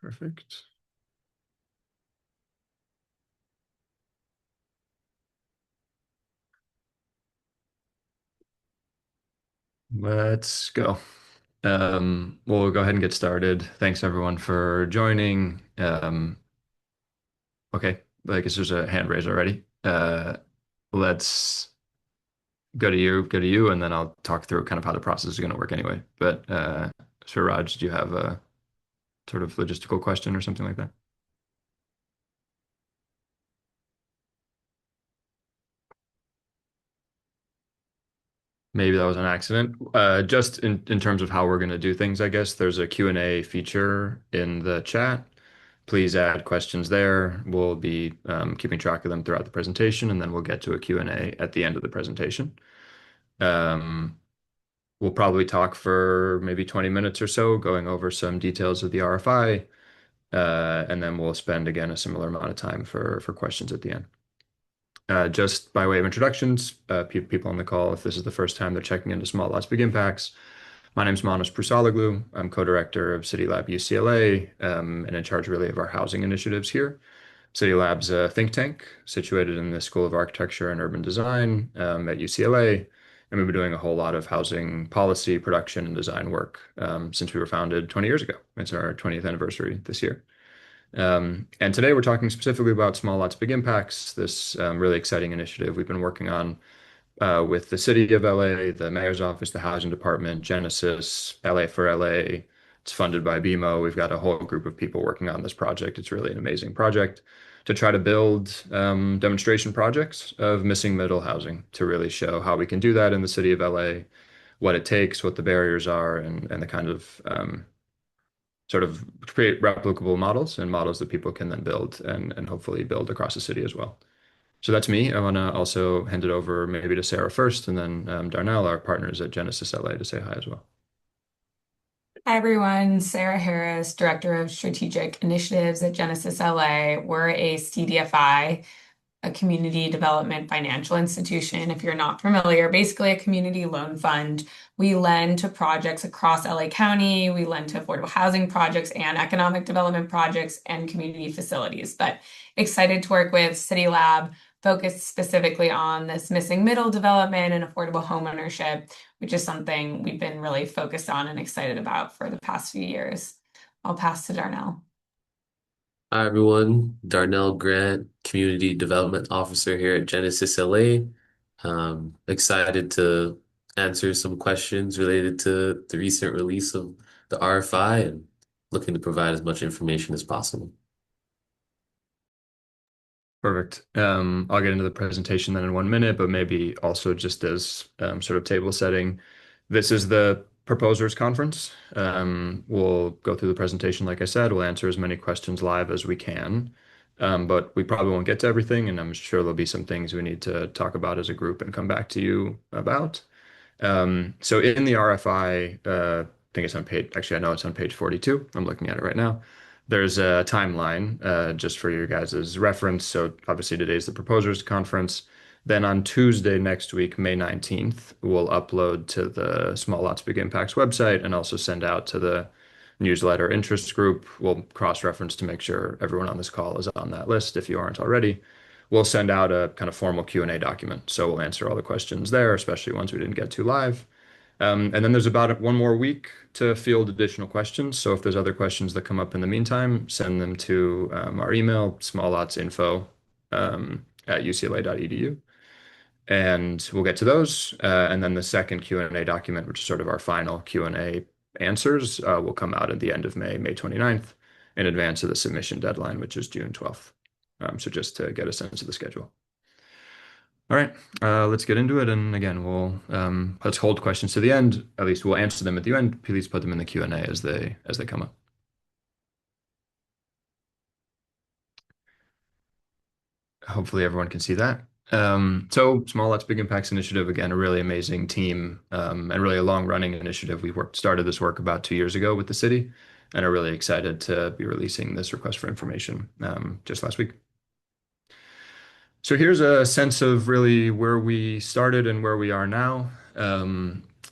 Perfect. Let's go. We'll go ahead and get started. Thanks everyone for joining. Okay, I guess there's a hand raise already. Let's go to you, and then I'll talk through kind of how the process is going to work anyway. But Suraj, do you have a sort of logistical question or something like that? Maybe that was an accident. Just in terms of how we're going to do things, I guess there's a Q&A feature in the chat. Please add questions there. We'll be keeping track of them throughout the presentation, and then we'll get to a Q&A at the end of the presentation. Um, we'll probably talk for maybe 20 minutes or so, going over some details of the RFI, and then we'll spend again a similar amount of time for questions at the end. Just by way of introductions, people on the call, if this is the first time they're checking into Small Lots Big Impacts, my name is Manos Prusaloglu. I'm co-director of City Lab UCLA, and in charge really of our housing initiatives here. City Lab's a think tank situated in the School of Architecture and Urban Design at UCLA, and we've been doing a whole lot of housing policy, production, and design work since we were founded 20 years ago. It's our 20th anniversary this year. And today we're talking specifically about Small Lots Big Impacts, this really exciting initiative we've been working on with the City of LA, the Mayor's Office, the Housing Department, Genesis, LA for LA. It's funded by BMO. We've got a whole group of people working on this project. It's really an amazing project to try to build demonstration projects of missing middle housing to really show how we can do that in the City of LA, what it takes, what the barriers are, and the kind of sort of create replicable models and models that people can then build and hopefully build across the city as well. So that's me. I want to also hand it over maybe to Sarah first, and then Darnell, our partners at Genesis LA, to say hi as well. Hi everyone, Sarah Harris, Director of Strategic Initiatives at Genesis LA. We're a CDFI, a community development financial institution. If you're not familiar, basically a community loan fund. We lend to projects across LA County. We lend to affordable housing projects and economic development projects and community facilities. But excited to work with City Lab, focused specifically on this missing middle development and affordable home ownership, which is something we've been really focused on and excited about for the past few years. I'll pass to Darnell. Hi everyone, Darnell Grant, Community Development Officer here at Genesis LA. Excited to answer some questions related to the recent release of the RFI and looking to provide as much information as possible. Perfect. I'll get into the presentation then in 1 minute, but maybe also just as sort of table setting, this is the proposers conference. We'll go through the presentation, like I said, we'll answer as many questions live as we can, but we probably won't get to everything, and I'm sure there'll be some things we need to talk about as a group and come back to you about. So in the RFI, I think it's on page, actually, I know it's on page 42. I'm looking at it right now. There's a timeline just for your guys' reference. So obviously today's the proposers conference. Then on Tuesday next week, May 19th, we'll upload to the Small Lots Big Impacts website and also send out to the newsletter interest group. We'll cross-reference to make sure everyone on this call is on that list if you aren't already. We'll send out a kind of formal Q&A document. So we'll answer all the questions there, especially ones we didn't get to live. And then there's about 1 more week to field additional questions. So if there's other questions that come up in the meantime, send them to our email, smalllotsinfo at ucla.edu. And we'll get to those. And then the second Q&A document, which is sort of our final Q&A answers, will come out at the end of May, May 29th, in advance of the submission deadline, which is June 12th. So just to get a sense of the schedule. All right, let's get into it. And again, let's hold questions to the end. At least we'll answer them at the end. Please put them in the Q&A as they come up. Hopefully everyone can see that. So Small Lots Big Impacts Initiative, again, a really amazing team and really a long-running initiative. We started this work about 2 years ago with the city and are really excited to be releasing this request for information just last week. So here's a sense of really where we started and where we are now.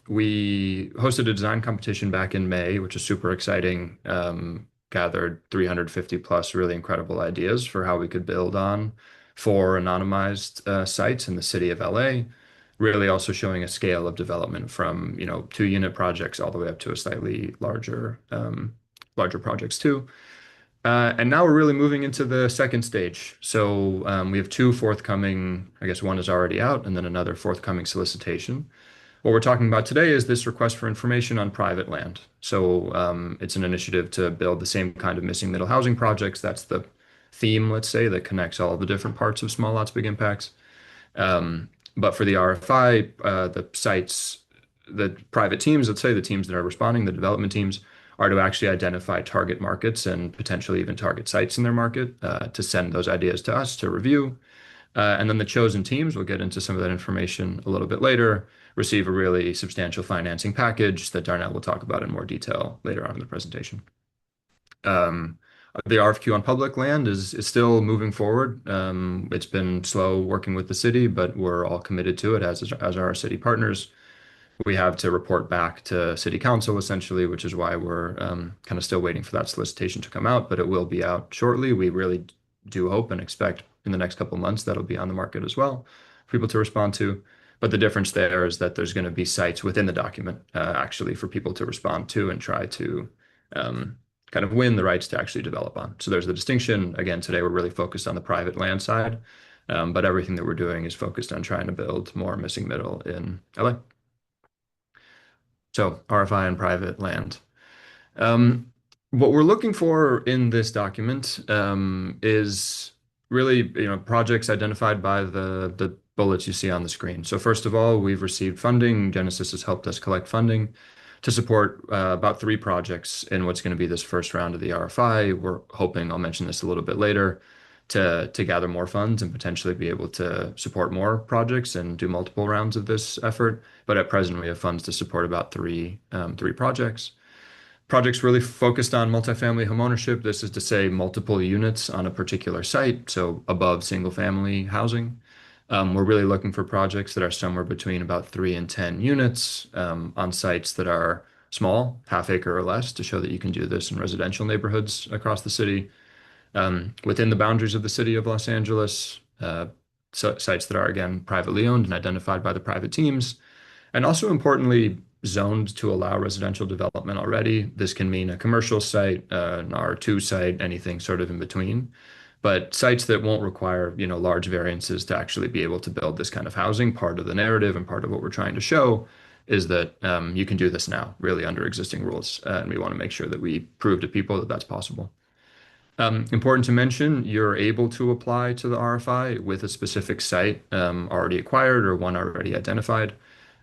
We hosted a design competition back in May, which is super exciting. Kind gathered 350 plus really incredible ideas for how we could build on four anonymized sites in the city of LA, really also showing a scale of development from, 2 unit projects all the way up to a slightly larger projects too. And now we're really moving into the second stage. So we have two forthcoming, I guess one is already out, and then another forthcoming solicitation. What we're talking about today is this request for information on private land. So it's an initiative to build the same kind of missing middle housing projects. That's the theme, let's say, that connects all the different parts of small lots, big impacts. Um, but for the RFI, the sites, the private teams, let's say the teams that are responding, the development teams, are to actually identify target markets and potentially even target sites in their market to send those ideas to us to review. And then the chosen teams, we'll get into some of that information a little bit later, receive a really substantial financing package that Darnell will talk about in more detail later on in the presentation. Um, the RFQ on public land is still moving forward. It's been slow working with the city, but we're all committed to it as are our city partners. We have to report back to city council essentially, which is why we're kind of still waiting for that solicitation to come out, but it will be out shortly. We really do hope and expect in the next couple months that'll be on the market as well for people to respond to. But the difference there is that there's going to be sites within the document actually for people to respond to and try to um, kind of win the rights to actually develop on. So there's the distinction. Again, today we're really focused on the private land side, but everything that we're doing is focused on trying to build more missing middle in LA. So RFI and private land. Um, what we're looking for in this document is really, projects identified by the bullets you see on the screen. So first of all, we've received funding. Genesis has helped us collect funding to support about 3 projects in what's going to be this first round of the RFI. We're hoping, I'll mention this a little bit later, to gather more funds and potentially be able to support more projects and do multiple rounds of this effort. But at present, we have funds to support about three projects. Projects really focused on multifamily homeownership. This is to say multiple units on a particular site, so above single family housing. We're really looking for projects that are somewhere between about 3 and 10 units on sites that are small, half acre or less, to show that you can do this in residential neighborhoods across the city, within the boundaries of the city of Los Angeles, sites that are, again, privately owned and identified by the private teams, and also importantly, zoned to allow residential development already. This can mean a commercial site, an R2 site, anything sort of in between. But sites that won't require, large variances to actually be able to build this kind of housing, part of the narrative and part of what we're trying to show is that you can do this now, really under existing rules. And we want to make sure that we prove to people that that's possible. Important to mention, you're able to apply to the RFI with a specific site already acquired or one already identified.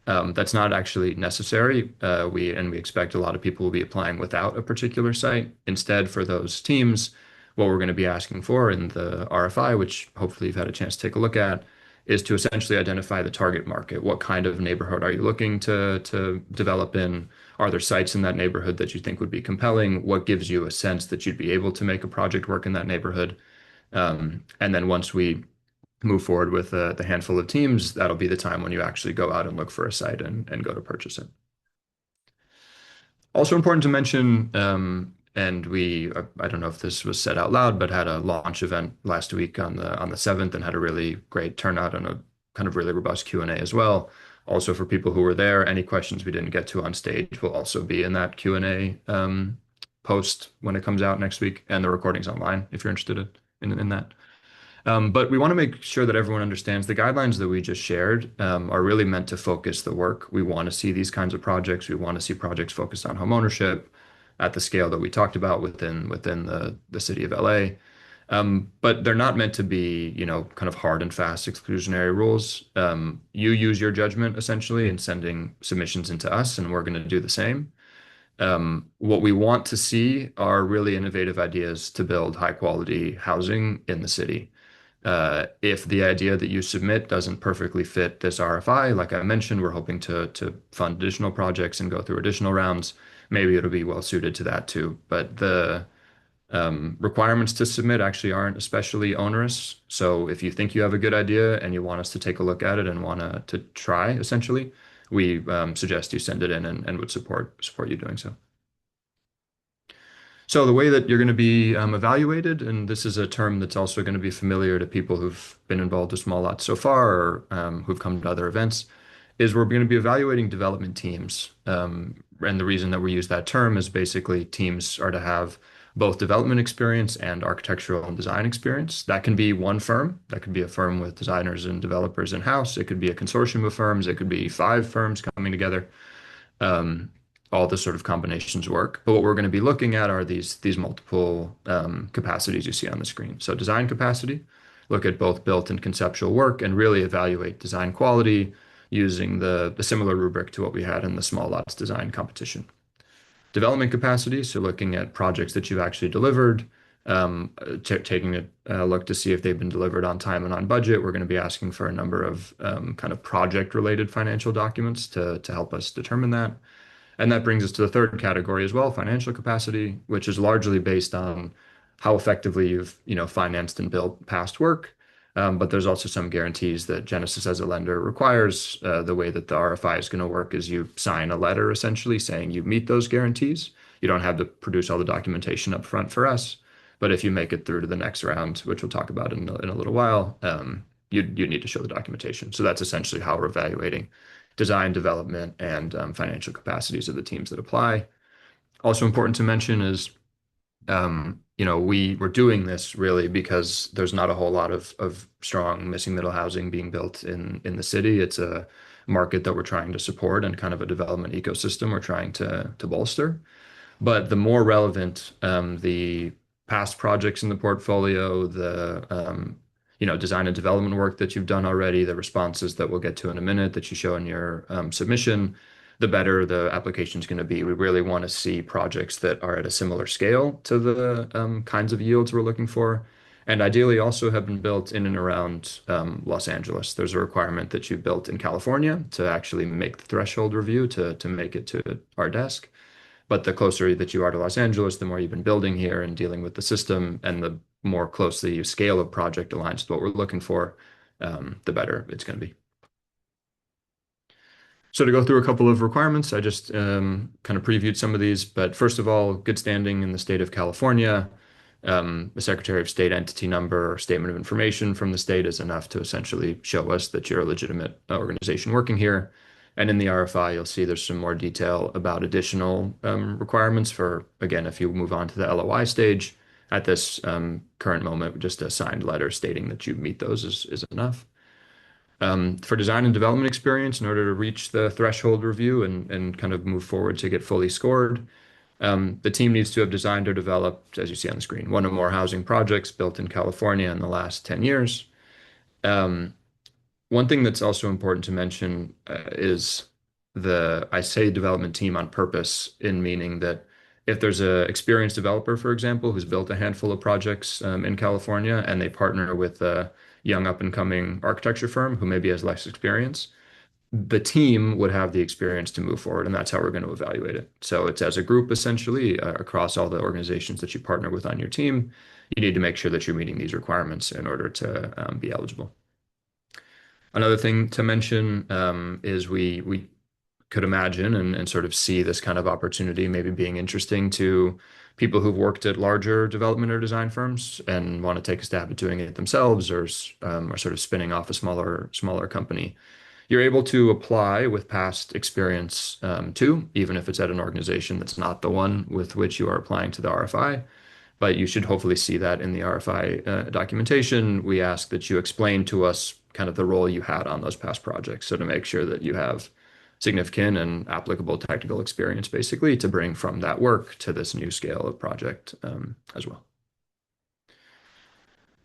That's not actually necessary. We expect a lot of people will be applying without a particular site. Instead, for those teams, what we're going to be asking for in the RFI, which hopefully you've had a chance to take a look at, is to essentially identify the target market. What kind of neighborhood are you looking to develop in? Are there sites in that neighborhood that you think would be compelling? What gives you a sense that you'd be able to make a project work in that neighborhood? And then once we move forward with the handful of teams, that'll be the time when you actually go out and look for a site and go to purchase it. Also important to mention, and I don't know if this was said out loud, but had a launch event last week on the 7th and had a really great turnout and a kind of really robust Q&A as well. Also for people who were there, any questions we didn't get to on stage will also be in that Q&A post when it comes out next week, and the recording's online if you're interested in that. But we want to make sure that everyone understands the guidelines that we just shared are really meant to focus the work. We want to see these kinds of projects. We want to see projects focused on homeownership at the scale that we talked about within the city of LA. But they're not meant to be, kind of hard and fast exclusionary rules. You use your judgment essentially in sending submissions into us, and we're going to do the same. What we want to see are really innovative ideas to build high quality housing in the city. If the idea that you submit doesn't perfectly fit this RFI, like I mentioned, we're hoping to fund additional projects and go through additional rounds. Maybe it'll be well suited to that too. But the requirements to submit actually aren't especially onerous. So if you think you have a good idea and you want us to take a look at it and want to try, essentially, we suggest you send it in and would support you doing so. So the way that you're going to be evaluated, and this is a term that's also going to be familiar to people who've been involved with small lots so far or who've come to other events, is we're going to be evaluating development teams. And the reason that we use that term is basically teams are to have both development experience and architectural and design experience. That can be one firm. That could be a firm with designers and developers in-house. It could be a consortium of firms. It could be five firms coming together. um, all the sort of combinations work. But what we're going to be looking at are these multiple capacities you see on the screen. So design capacity, look at both built and conceptual work, and really evaluate design quality using the similar rubric to what we had in the small lots design competition. Development capacity, so looking at projects that you've actually delivered, taking a look to see if they've been delivered on time and on budget. We're going to be asking for a number of kind of project-related financial documents to help us determine that. And that brings us to the third category as well, financial capacity, which is largely based on how effectively you've, financed and built past work. But there's also some guarantees that Genesis as a lender requires. The way that the RFI is going to work is you sign a letter essentially saying you meet those guarantees. You don't have to produce all the documentation up front for us. But if you make it through to the next round, which we'll talk about in a little while, you need to show the documentation. So that's essentially how we're evaluating design, development, and financial capacities of the teams that apply. Also important to mention is, we're doing this really because there's not a whole lot of strong missing middle housing being built in the city. It's a market that we're trying to support and kind of a development ecosystem we're trying to bolster. But the more relevant the past projects in the portfolio, the design and development work that you've done already, the responses that we'll get to in a minute that you show in your submission, the better the application is going to be. We really want to see projects that are at a similar scale to the kinds of yields we're looking for, and ideally also have been built in and around Los Angeles. There's a requirement that you built in California to actually make the threshold review to make it to our desk. But the closer that you are to Los Angeles, the more you've been building here and dealing with the system, and the more closely your scale of project aligns with what we're looking for, the better it's going to be. So to go through a couple of requirements, I just kind of previewed some of these. But first of all, good standing in the state of California. The Secretary of State entity number or statement of information from the state is enough to essentially show us that you're a legitimate organization working here. And in the RFI, you'll see there's some more detail about additional requirements for, again, if you move on to the LOI stage. At this current moment, just a signed letter stating that you meet those is enough. For design and development experience, in order to reach the threshold review and kind of move forward to get fully scored, the team needs to have designed or developed, as you see on the screen, one or more housing projects built in California in the last 10 years. Um, One thing that's also important to mention is I say development team on purpose, in meaning that if there's a experienced developer, for example, who's built a handful of projects in California and they partner with a young up and coming architecture firm who maybe has less experience, the team would have the experience to move forward, and that's how we're going to evaluate it. So it's as a group, essentially, across all the organizations that you partner with on your team, you need to make sure that you're meeting these requirements in order to be eligible. Another thing to mention is we could imagine and sort of see this kind of opportunity maybe being interesting to people who've worked at larger development or design firms and want to take a stab at doing it themselves or sort of spinning off a smaller company. You're able to apply with past experience too, even if it's at an organization that's not the one with which you are applying to the RFI. But you should hopefully see that in the RFI documentation. We ask that you explain to us kind of the role you had on those past projects. So to make sure that you have significant and applicable technical experience, basically, to bring from that work to this new scale of project as well.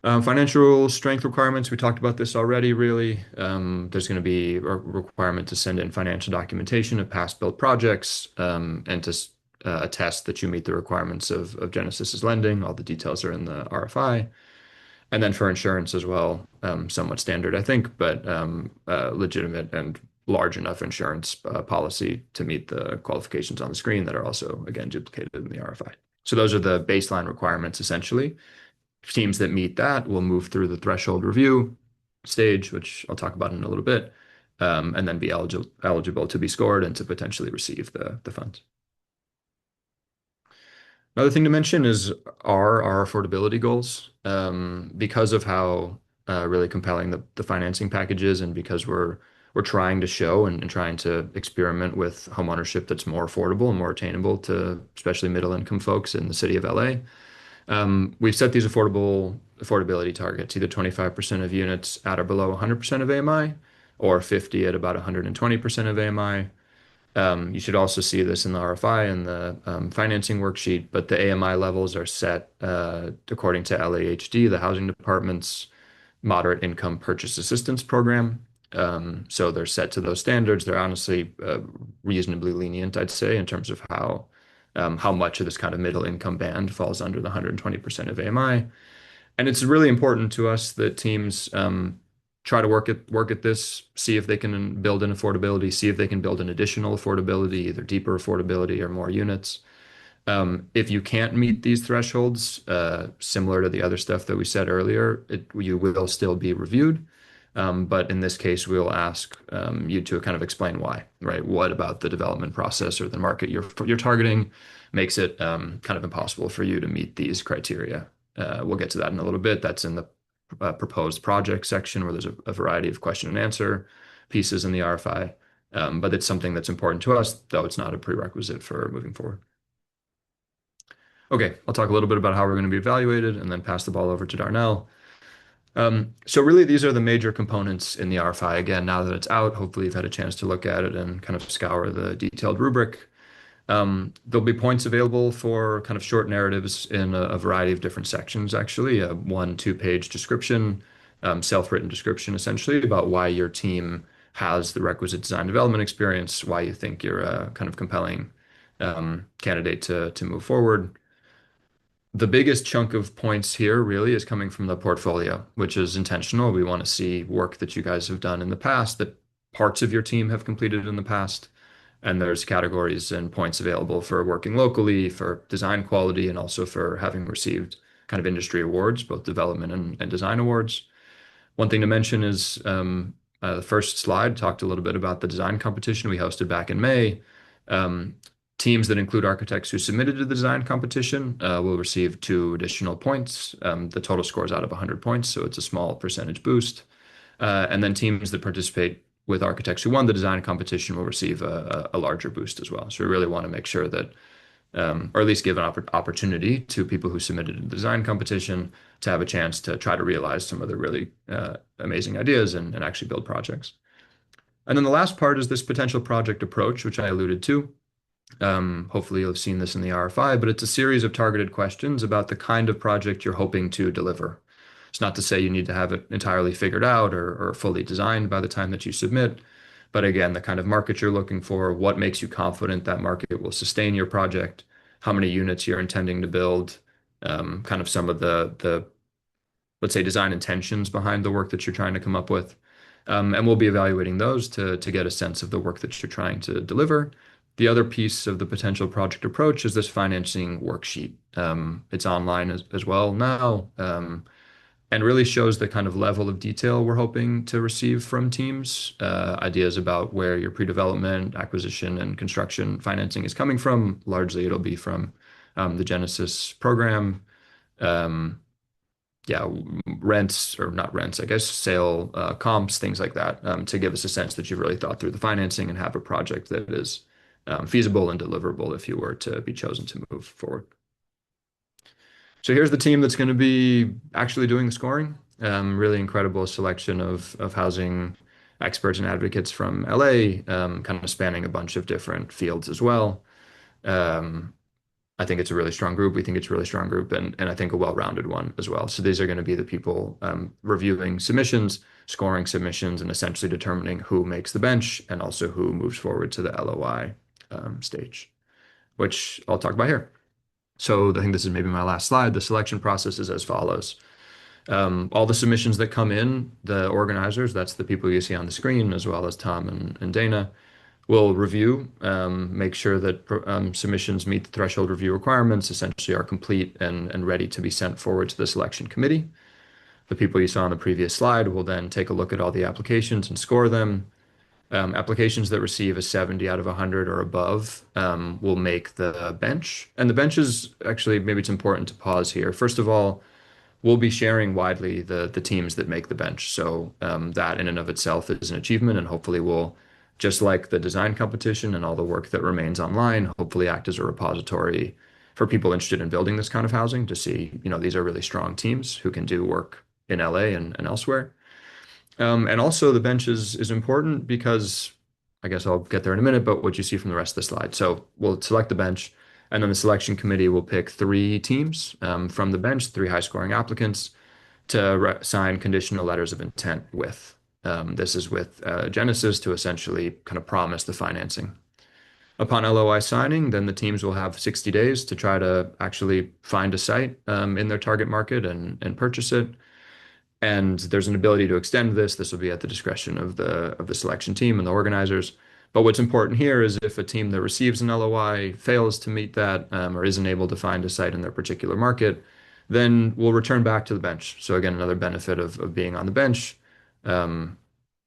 Financial strength requirements, we talked about this already, really. There's going to be a requirement to send in financial documentation of past built projects and to attest that you meet the requirements of Genesis's lending. All the details are in the RFI. And then for insurance as well, somewhat standard, I think, but legitimate and large enough insurance policy to meet the qualifications on the screen that are also, again, duplicated in the RFI. So those are the baseline requirements, essentially. Teams that meet that will move through the threshold review stage, which I'll talk about in a little bit, and then be eligible to be scored and to potentially receive the funds. Another thing to mention is our affordability goals. Because of how really compelling the financing package is, and because we're trying to show and trying to experiment with homeownership that's more affordable and more attainable to especially middle income folks in the city of LA. We've set these affordability targets, either 25% of units at or below 100% of AMI, or 50 at about 120% of AMI. You should also see this in the RFI and the financing worksheet, but the AMI levels are set according to LAHD, the Housing Department's Moderate Income Purchase Assistance Program. So they're set to those standards. They're honestly reasonably lenient, I'd say, in terms of how much of this kind of middle income band falls under the 120% of AMI. And it's really important to us that teams try to work at this, see if they can build in affordability, see if they can build an additional affordability, either deeper affordability or more units. If you can't meet these thresholds, similar to the other stuff that we said earlier, you will still be reviewed. But in this case, we'll ask you to kind of explain why, right? What about the development process or the market you're targeting makes it kind of impossible for you to meet these criteria? We'll get to that in a little bit. That's in the proposed project section where there's a variety of question and answer pieces in the RFI. But it's something that's important to us, though it's not a prerequisite for moving forward. Okay, I'll talk a little bit about how we're going to be evaluated and then pass the ball over to Darnell. So really, these are the major components in the RFI. Again, now that it's out, hopefully you've had a chance to look at it and kind of scour the detailed rubric. There'll be points available for kind of short narratives in a variety of different sections, actually. A 1, 2 page description, self-written description, essentially, about why your team has the requisite design development experience, why you think you're a kind of compelling candidate to move forward. The biggest chunk of points here really is coming from the portfolio, which is intentional. We want to see work that you guys have done in the past, that parts of your team have completed in the past. And there's categories and points available for working locally, for design quality, and also for having received kind of industry awards, both development and design awards. One thing to mention is the first slide talked a little bit about the design competition we hosted back in May. Um, Teams that include architects who submitted to the design competition will receive 2 additional points. The total score is out of 100 points, so it's a small percentage boost. And then teams that participate with architects who won the design competition will receive a larger boost as well. So we really want to make sure that, or at least give an opportunity to people who submitted to the design competition to have a chance to try to realize some of the really amazing ideas and actually build projects. And then the last part is this potential project approach, which I alluded to. Hopefully you'll have seen this in the RFI, but it's a series of targeted questions about the kind of project you're hoping to deliver. It's not to say you need to have it entirely figured out or fully designed by the time that you submit, but again, the kind of market you're looking for, what makes you confident that market will sustain your project, how many units you're intending to build, kind of some of the let's say, design intentions behind the work that you're trying to come up with. And we'll be evaluating those to get a sense of the work that you're trying to deliver. The other piece of the potential project approach is this financing worksheet. It's online as well now, and really shows the kind of level of detail we're hoping to receive from teams, ideas about where your pre-development, acquisition, and construction financing is coming from. Largely, it'll be from the Genesis program. Um, yeah, rents or not rents, I guess, sale comps, things like that, to give us a sense that you've really thought through the financing and have a project that is feasible and deliverable if you were to be chosen to move forward. So here's the team that's going to be actually doing the scoring. Really incredible selection of housing experts and advocates from LA, kind of spanning a bunch of different fields as well. Um, I think it's a really strong group. We think it's a really strong group, and I think a well-rounded one as well. So these are going to be the people reviewing submissions, scoring submissions, and essentially determining who makes the bench and also who moves forward to the LOI stage, which I'll talk about here. So I think this is maybe my last slide. The selection process is as follows. All the submissions that come in, the organizers, that's the people you see on the screen, as well as Tom and Dana, will review, make sure that submissions meet the threshold review requirements, essentially are complete and ready to be sent forward to the selection committee. The people you saw on the previous slide will then take a look at all the applications and score them. Applications that receive a 70 out of 100 or above will make the bench. And the bench is actually, maybe it's important to pause here. First of all, we'll be sharing widely the teams that make the bench. So that in and of itself is an achievement, and hopefully will, just like the design competition and all the work that remains online, hopefully act as a repository for people interested in building this kind of housing to see, these are really strong teams who can do work in LA and elsewhere. And also the bench is important because I guess I'll get there in a minute, but what you see from the rest of the slide. So we'll select the bench, and then the selection committee will pick three teams from the bench, three high scoring applicants to sign conditional letters of intent with. This is with Genesis to essentially kind of promise the financing. Upon LOI signing, then the teams will have 60 days to try to actually find a site in their target market and purchase it. And there's an ability to extend this. This will be at the discretion of the selection team and the organizers. But what's important here is if a team that receives an LOI fails to meet that or isn't able to find a site in their particular market, then we'll return back to the bench. So again, another benefit of being on the bench, um,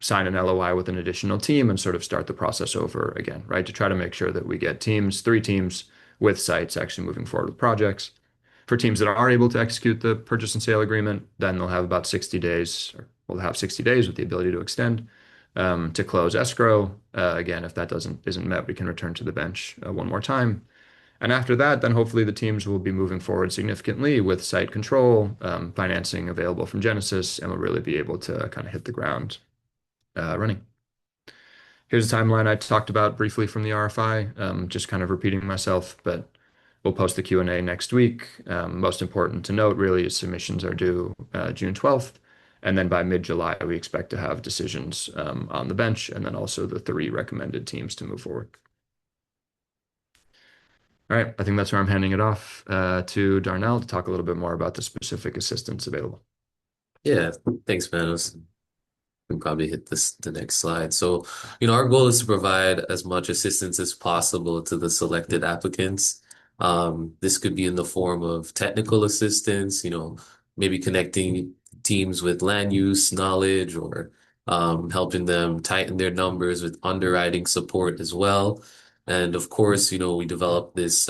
sign an LOI with an additional team and sort of start the process over again, right? To try to make sure that we get three teams with sites actually moving forward with projects. For teams that are able to execute the purchase and sale agreement, then they'll have about 60 days, or we'll have 60 days with the ability to extend to close escrow. Again, if that isn't met, we can return to the bench one more time. And after that, then hopefully the teams will be moving forward significantly with site control, financing available from Genesis, and will really be able to kind of hit the ground running. Here's a timeline I talked about briefly from the RFI, just kind of repeating myself, but we'll post the Q&A next week. Most important to note really is submissions are due June 12th, and then by mid-July we expect to have decisions on the bench and then also the three recommended teams to move forward. All right, I think that's where I'm handing it off to Darnell to talk a little bit more about the specific assistance available. Yeah, thanks, Manos. We can probably hit the next slide. So, our goal is to provide as much assistance as possible to the selected applicants. This could be in the form of technical assistance, maybe connecting teams with land use knowledge or helping them tighten their numbers with underwriting support as well. And of course, we developed this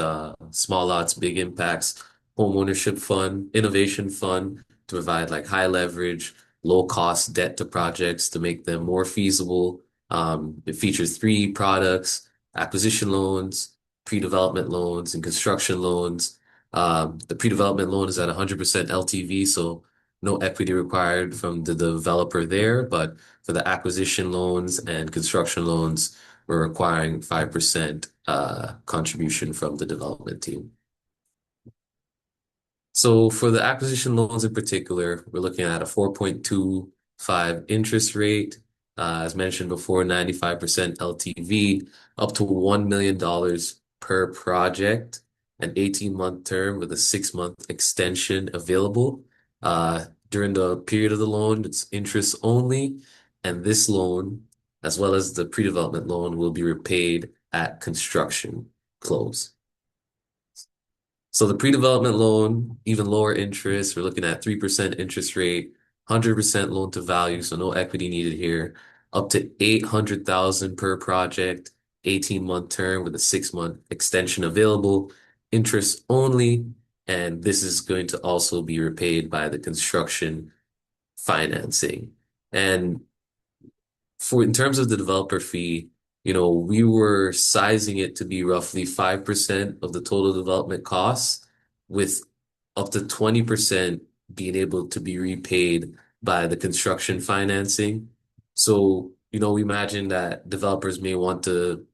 small lots, big impacts homeownership fund, innovation fund to provide like high leverage low cost debt to projects to make them more feasible. It features three products: acquisition loans, pre-development loans, and construction loans. The pre-development loan is at 100% LTV, so no equity required from the developer there. But for the acquisition loans and construction loans, we're requiring 5% contribution from the development team. So for the acquisition loans in particular, we're looking at a 4.25 interest rate. As mentioned before, 95% LTV, up to $1 million per project, an 18-month term with a 6-month extension available. During the period of the loan, it's interest only, and this loan, as well as the pre-development loan, will be repaid at construction close. So the pre-development loan, even lower interest, we're looking at 3% interest rate, 100% loan to value, so no equity needed here, up to 800,000 per project, 18-month term with a 6-month extension available, interest only, and this is going to also be repaid by the construction financing. And in terms of the developer fee, we were sizing it to be roughly 5% of the total development costs, with up to 20% being able to be repaid by the construction financing. So, we imagine that developers may want to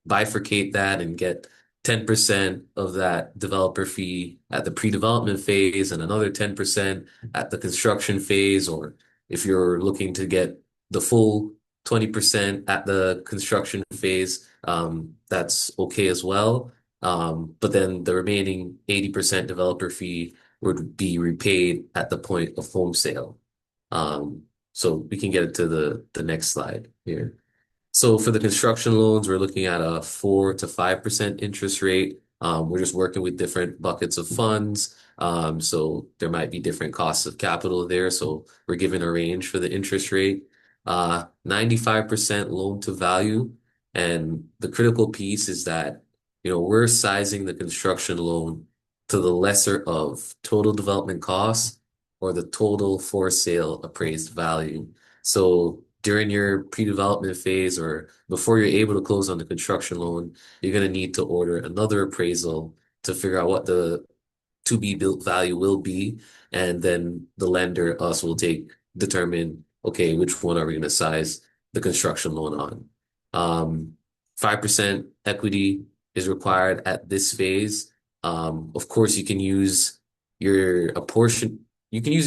bifurcate that and get 10% of that developer fee at the pre-development phase and another 10% at the construction phase, or if you're looking to get the full 20% at the construction phase, that's okay as well. But then the remaining 80% developer fee would be repaid at the point of home sale. So we can get it to the next slide here. So for the construction loans, we're looking at a 4 to 5% interest rate. We're just working with different buckets of funds. So there might be different costs of capital there. So we're given a range for the interest rate. 95% loan to value. And the critical piece is that, we're sizing the construction loan to the lesser of total development costs or the total for sale appraised value. So during your pre-development phase or before you're able to close on the construction loan, you're going to need to order another appraisal to figure out what the to be built value will be. And then the lender, us, will determine, okay, which one are we going to size the construction loan on? 5% equity is required at this phase. Of course, you can use your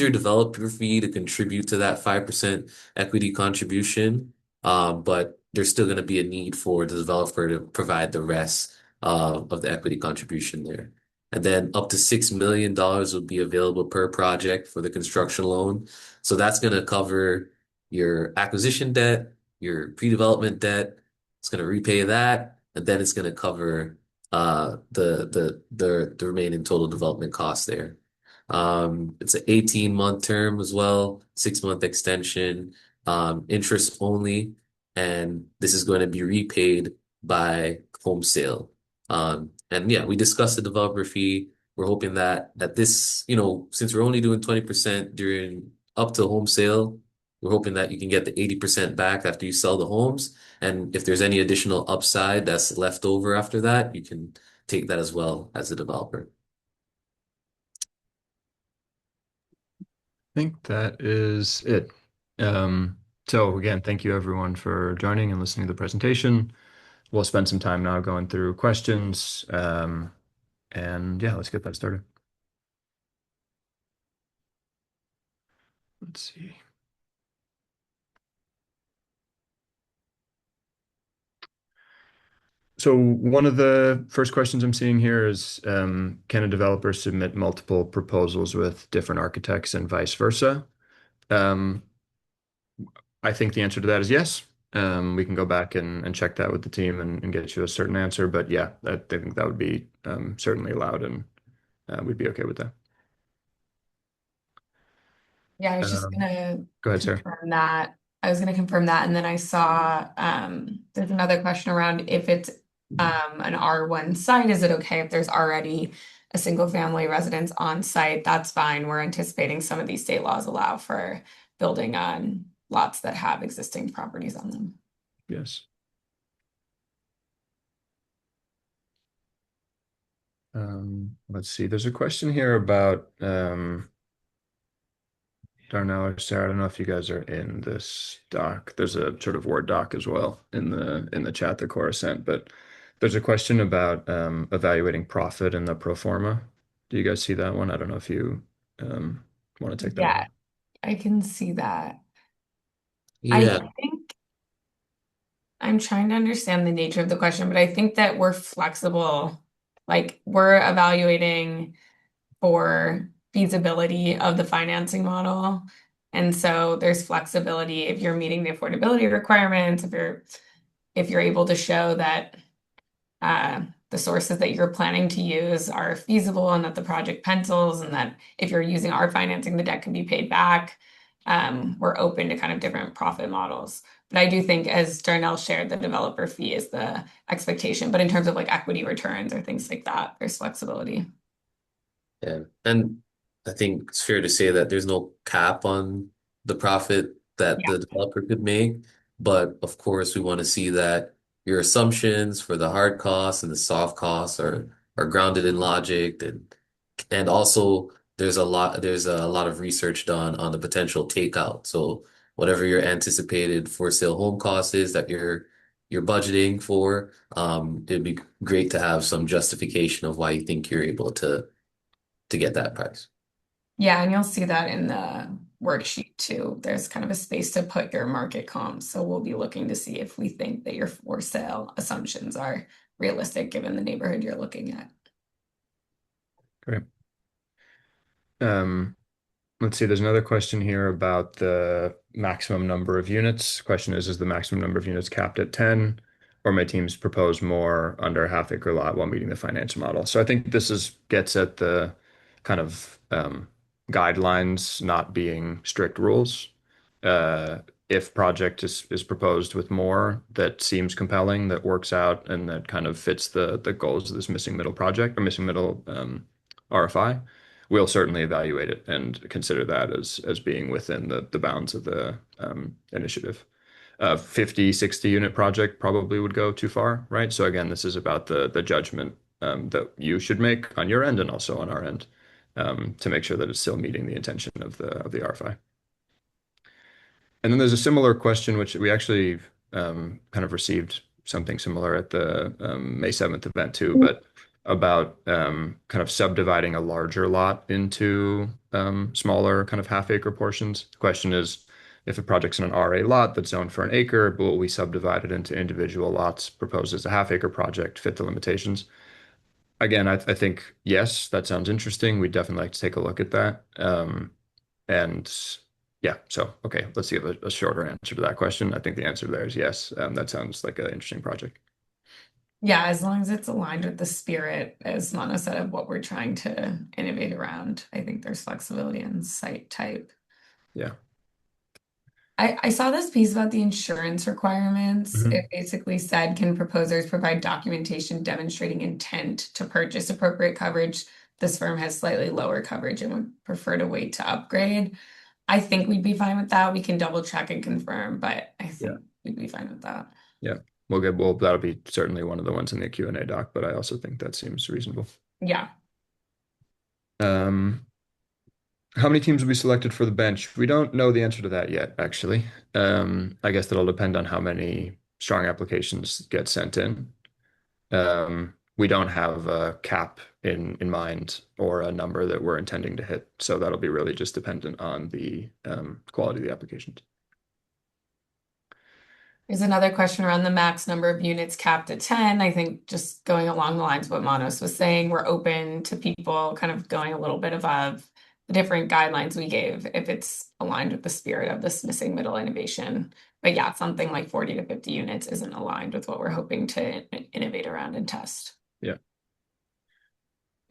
developer fee to contribute to that 5% equity contribution. But there's still going to be a need for the developer to provide the rest of the equity contribution there. And then up to $6 million will be available per project for the construction loan. So that's going to cover your acquisition debt, your pre-development debt. It's going to repay that, and then it's going to cover the remaining total development costs there. It's an 18-month term as well, 6-month extension, interest only, and this is going to be repaid by home sale. And yeah, we discussed the developer fee. We're hoping that since we're only doing 20% during up to home sale, we're hoping that you can get the 80% back after you sell the homes. And if there's any additional upside that's left over after that, you can take that as well as a developer. I think that is it. So again, thank you everyone for joining and listening to the presentation. We'll spend some time now going through questions. And yeah, let's get that started. Let's see. So one of the first questions I'm seeing here is, can a developer submit multiple proposals with different architects and vice versa? Um, I think the answer to that is yes. We can go back and check that with the team and get you a certain answer. But yeah, I think that would be certainly allowed, and we'd be okay with that. Yeah, I was just Um, gonna Go ahead, Sarah. confirm that. I was gonna confirm that, and then I saw there's another question around if it's an R1 site, is it okay if there's already a single family residence on site? That's fine. We're anticipating some of these state laws allow for building on lots that have existing properties on them. Yes. Let's see. There's a question here about Darnell or Sarah. I don't know if you guys are in this doc. There's a sort of Word doc as well in the chat that Cora sent, but there's a question about evaluating profit in the pro forma. Do you guys see that one? I don't know if you want to take that Yeah, one. I can see that. I Yeah. think I'm trying to understand the nature of the question, but I think that we're flexible. Like we're evaluating for feasibility of the financing model. And so there's flexibility if you're meeting the affordability requirements, if you're able to show that the sources that you're planning to use are feasible and that the project pencils, and that if you're using our financing, the debt can be paid back. We're open to kind of different profit models. But I do think, as Darnell shared, the developer fee is the expectation. But in terms of like equity returns or things like that, there's flexibility. Yeah. And I think it's fair to say that there's no cap on the profit that Yeah. the developer could make. But of course, we want to see that your assumptions for the hard costs and the soft costs are grounded in logic, and also there's a lot of research done on the potential takeout. So whatever your anticipated for sale home cost is that you're budgeting for, it'd be great to have some justification of why you think you're able to get that price. Yeah, and you'll see that in the worksheet too. There's kind of a space to put your market comps. So we'll be looking to see if we think that your for sale assumptions are realistic given the neighborhood you're looking at. Great. Um, let's see. There's another question here about the maximum number of units. Question is the maximum number of units capped at 10, or may teams propose more under a half acre lot while meeting the financial model? So I think this is gets at the kind of guidelines not being strict rules. if project is proposed with more that seems compelling, that works out, and that kind of fits the goals of this missing middle project or missing middle RFI, we'll certainly evaluate it and consider that as being within the bounds of the initiative. A 50, 60 unit project probably would go too far, right? So again, this is about the judgment that you should make on your end and also on our end to make sure that it's still meeting the intention of the RFI. And then there's a similar question, which we actually kind of received something similar at the May 7th event too, but about kind of subdividing a larger lot into smaller kind of half acre portions. The question is, if a project's in an RA lot that's zoned for an acre, will we subdivide it into individual lots proposed as a half acre project, fit the limitations? Again, I think yes, that sounds interesting. We'd definitely like to take a look at that. And yeah, so okay, let's give a shorter answer to that question. I think the answer there is yes. That sounds like an interesting project. Yeah, as long as it's aligned with the spirit, as Mana said, of what we're trying to innovate around, I think there's flexibility in site type. Yeah. I saw this piece about the insurance requirements. It Mhm. basically said, can proposers provide documentation demonstrating intent to purchase appropriate coverage? This firm has slightly lower coverage and would prefer to wait to upgrade. I think we'd be fine with that. We can double check and confirm, but I Yeah. think we'd be fine with that. Yeah. Well, that'll be certainly one of the ones in the Q&A doc, but I also think that seems reasonable. Yeah. Um, how many teams will be selected for the bench? We don't know the answer to that yet, actually. I guess that'll depend on how many strong applications get sent in. We don't have a cap in mind or a number that we're intending to hit, so that'll be really just dependent on the quality of the applications. There's another question around the max number of units capped at 10. I think just going along the lines of what Manos was saying, we're open to people kind of going a little bit above the different guidelines we gave if it's aligned with the spirit of this missing middle innovation. But yeah, something like 40 to 50 units isn't aligned with what we're hoping to innovate around and test. Yeah.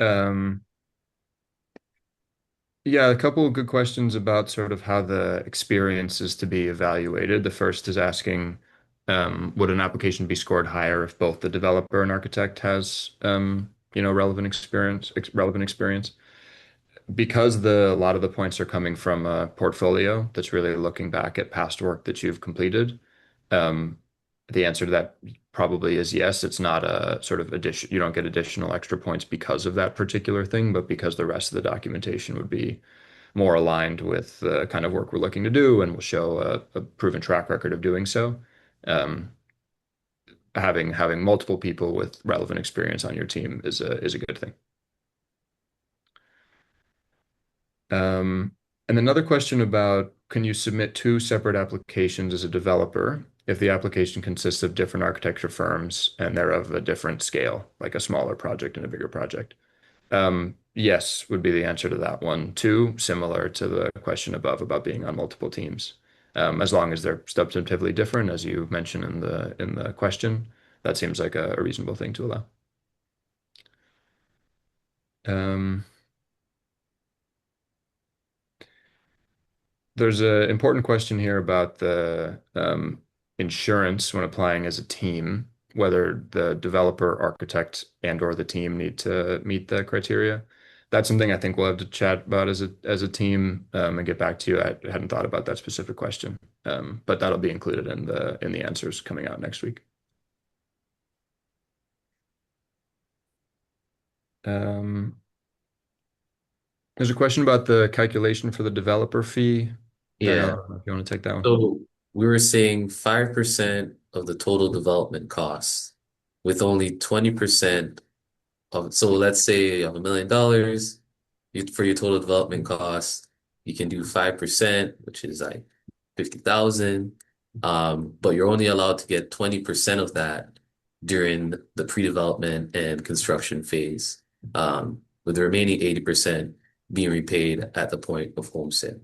Um, Yeah, a couple of good questions about sort of how the experience is to be evaluated. The first is asking, would an application be scored higher if both the developer and architect has, relevant experience? Because a lot of the points are coming from a portfolio that's really looking back at past work that you've completed. Um, the answer to that probably is yes. It's not a sort of addition. You don't get additional extra points because of that particular thing, but because the rest of the documentation would be more aligned with the kind of work we're looking to do and will show a proven track record of doing so. Um, having multiple people with relevant experience on your team is a good thing. And another question about, can you submit two separate applications as a developer if the application consists of different architecture firms and they're of a different scale, like a smaller project and a bigger project? Yes, would be the answer to that one too, similar to the question above about being on multiple teams. As long as they're substantively different, as you mentioned in the question, that seems like a reasonable thing to allow. Um, there's an important question here about the insurance when applying as a team, whether the developer, architect, and or the team need to meet the criteria. That's something I think we'll have to chat about as a team and get back to you. I hadn't thought about that specific question, but that'll be included in the answers coming out next week. Um, there's a question about the calculation for the developer fee. Yeah. Darnell, if you want to take that one. So we were saying 5% of the total development costs with only 20% so let's say you have $1 million for your total development costs, you can do 5%, which is like 50,000. But you're only allowed to get 20% of that during the pre-development and construction phase, with the remaining 80% being repaid at the point of home sale.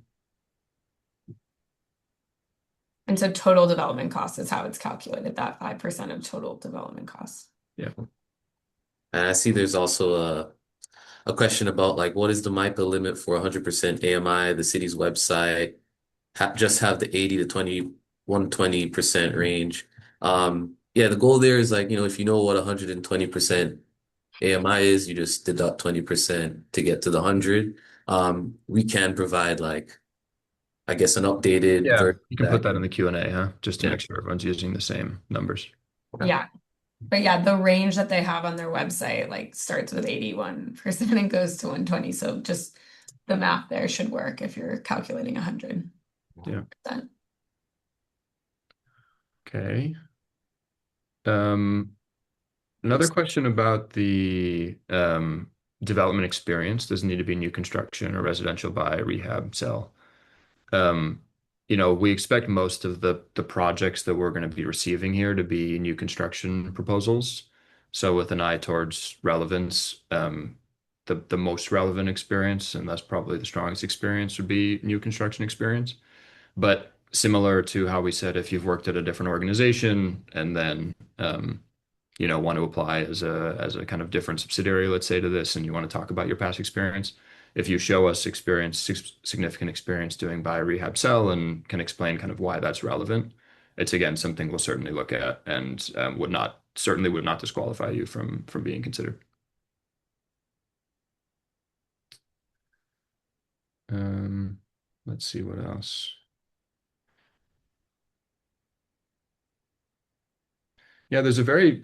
And so total development cost is how it's calculated, that 5% of total development costs. Yeah. And I see there's also a question about like what is the MIPA limit for 100% AMI, the city's website, just have the 80 to 120% range. Yeah, the goal there is like, if you know what 120% AMI is, you just deduct 20% to get to the 100. We can provide like, I guess, an updated Yeah, version you of can put that. that in the Q&A, huh? Just to Yeah. make sure everyone's using the same numbers. Okay. Yeah. But yeah, the range that they have on their website like starts with 81% and goes to 120. So just the math there should work if you're calculating 100%. Yeah. Okay. Um, Another question about the development experience. Doesn't need to be new construction or residential buy, rehab, sell. Um, we expect most of the projects that we're going to be receiving here to be new construction proposals. So with an eye towards relevance, the most relevant experience, and that's probably the strongest experience, would be new construction experience. But similar to how we said, if you've worked at a different organization and then want to apply as a kind of different subsidiary, let's say, to this, and you want to talk about your past experience, if you show us significant experience doing buy, rehab, sell, and can explain kind of why that's relevant, it's again something we'll certainly look at and would not disqualify you from being considered. Um, let's see what else. Yeah, there's a very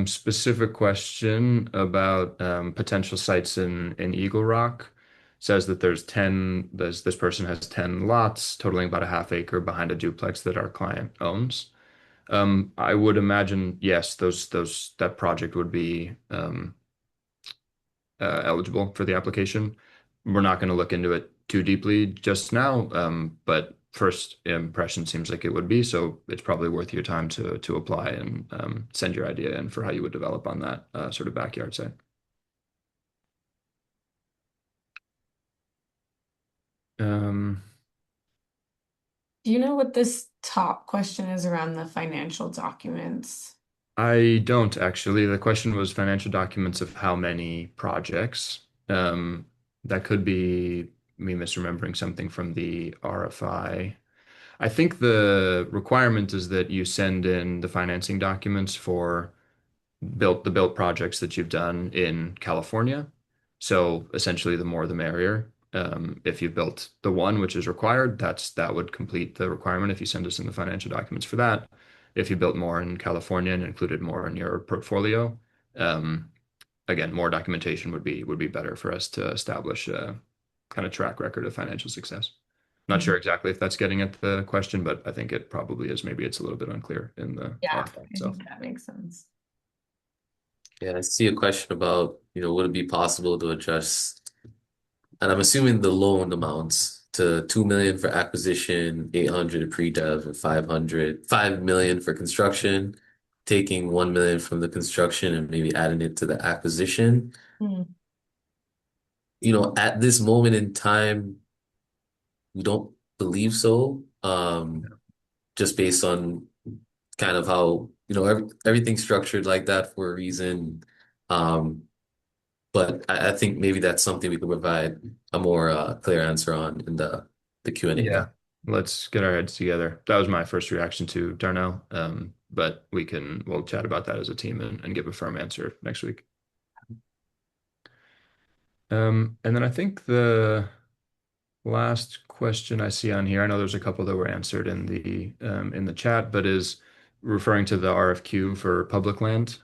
specific question about potential sites in Eagle Rock. Says that this person has 10 lots totaling about a half acre behind a duplex that our client owns. I would imagine, yes, that project would be eligible for the application. We're not going to look into it too deeply just now, but first impression seems like it would be, so it's probably worth your time to apply and send your idea in for how you would develop on that sort of backyard site. Um, Do you know what this top question is around the financial documents? I don't actually. The question was financial documents of how many projects. That could be me misremembering something from the RFI. I think the requirement is that you send in the financing documents for built projects that you've done in California. So essentially, the more the merrier. If you built the one which is required, that would complete the requirement if you send us in the financial documents for that. If you built more in California and included more in your portfolio, um, again, more documentation would be better for us to establish a kind of track record of financial success. Not sure Mhm. exactly if that's getting at the question, but I think it probably is. Maybe it's a little bit unclear in the Yeah, article I itself. think that makes sense. Yeah, I see a question about, would it be possible to adjust, and I'm assuming the loan amounts to 2 million for acquisition, 800 pre-dev, and 5 million for construction, taking 1 million from the construction and maybe adding it to the acquisition. Hmm. At this moment in time, we don't believe so. Just based on kind of how, everything's structured like that for a reason. Um, but I think maybe that's something we can provide a more clear answer on in the Q&A Yeah, there. let's get our heads together. That was my first reaction to Darnell, but we'll chat about that as a team and give a firm answer next week. And then I think the last question I see on here, I know there's a couple that were answered in the chat, but is referring to the RFQ for public land.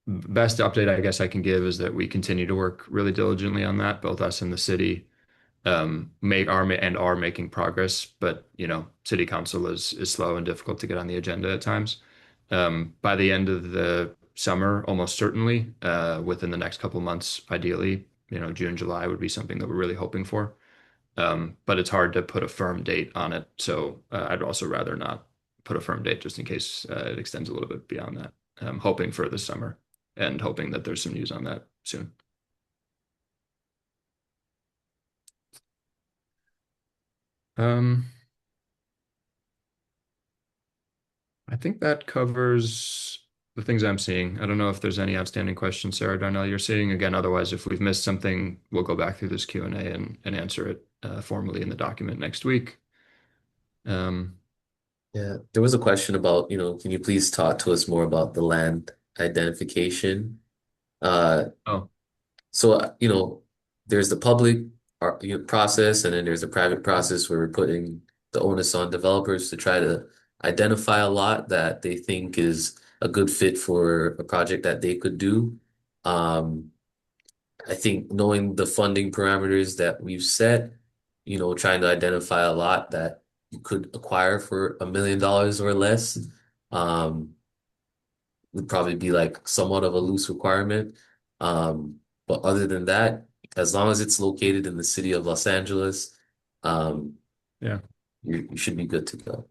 Best update I guess I can give is that we continue to work really diligently on that, both us and the city. Are making progress, but city council is slow and difficult to get on the agenda at times. By the end of the summer, almost certainly, within the next couple months, ideally, June, July would be something that we're really hoping for. But it's hard to put a firm date on it, so I'd also rather not put a firm date just in case it extends a little bit beyond that. Hoping for this summer and hoping that there's some news on that soon. Um, I think that covers the things I'm seeing. I don't know if there's any outstanding questions, Sarah Darnell, you're seeing. Again, otherwise, if we've missed something, we'll go back through this Q&A and answer it formally in the document next week. Um, Yeah, there was a question about, can you please talk to us more about the land identification? Uh, oh, so, there's the public process, and then there's the private process where we're putting the onus on developers to try to identify a lot that they think is a good fit for a project that they could do. Um, I think knowing the funding parameters that we've set, trying to identify a lot that you could acquire for $1 million or less, um, would probably be like somewhat of a loose requirement. But other than that, as long as it's located in the city of Los Angeles, um, yeah, you should be good to go.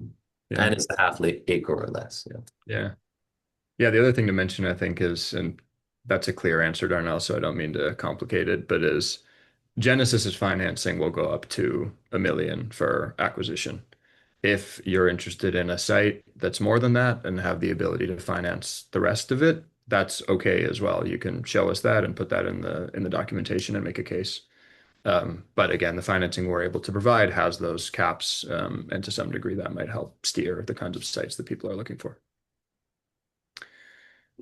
yeah, And it's a half acre or less. Yeah. yeah. Yeah, the other thing to mention, I think, is, and that's a clear answer, Darnell, so I don't mean to complicate it, but is Genesis's financing will go up to 1 million for acquisition. If you're interested in a site that's more than that and have the ability to finance the rest of it, that's okay as well. You can show us that and put that in the documentation and make a case. But again, the financing we're able to provide has those caps, and to some degree that might help steer the kinds of sites that people are looking for.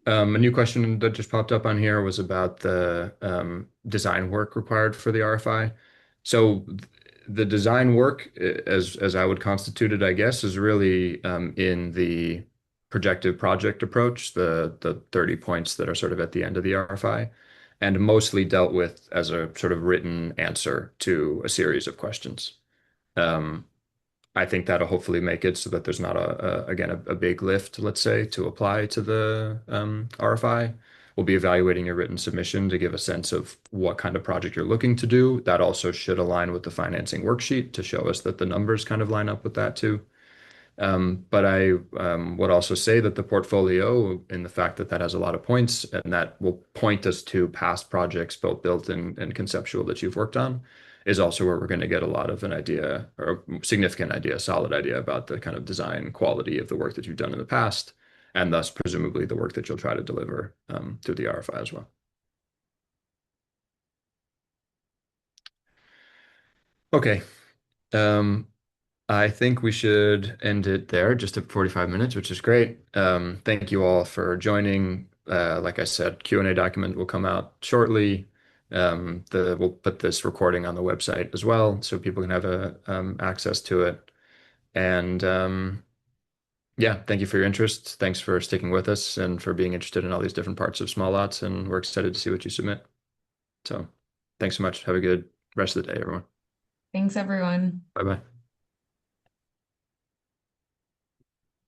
A new question that just popped up on here was about the design work required for the RFI. So the design work, as I would constitute it, I guess, is really in the projective project approach, the 30 points that are sort of at the end of the RFI, and mostly dealt with as a sort of written answer to a series of questions. Um, I think that'll hopefully make it so that there's not again a big lift, let's say, to apply to the RFI. We'll be evaluating your written submission to give a sense of what kind of project you're looking to do. That also should align with the financing worksheet to show us that the numbers kind of line up with that too. But I would also say that the portfolio, in the fact that that has a lot of points and that will point us to past projects, both built and conceptual that you've worked on, is also where we're going to get a lot of an idea or a significant idea, a solid idea about the kind of design quality of the work that you've done in the past, and thus presumably the work that you'll try to deliver through the RFI as well. Okay. Um, I think we should end it there, just at 45 minutes, which is great. Thank you all for joining. Like I said, Q&A document will come out shortly. We'll put this recording on the website as well, so people can have access to it. And yeah, thank you for your interest. Thanks for sticking with us and for being interested in all these different parts of small lots. And we're excited to see what you submit. So thanks so much. Have a good rest of the day, everyone. Thanks, everyone. Bye bye.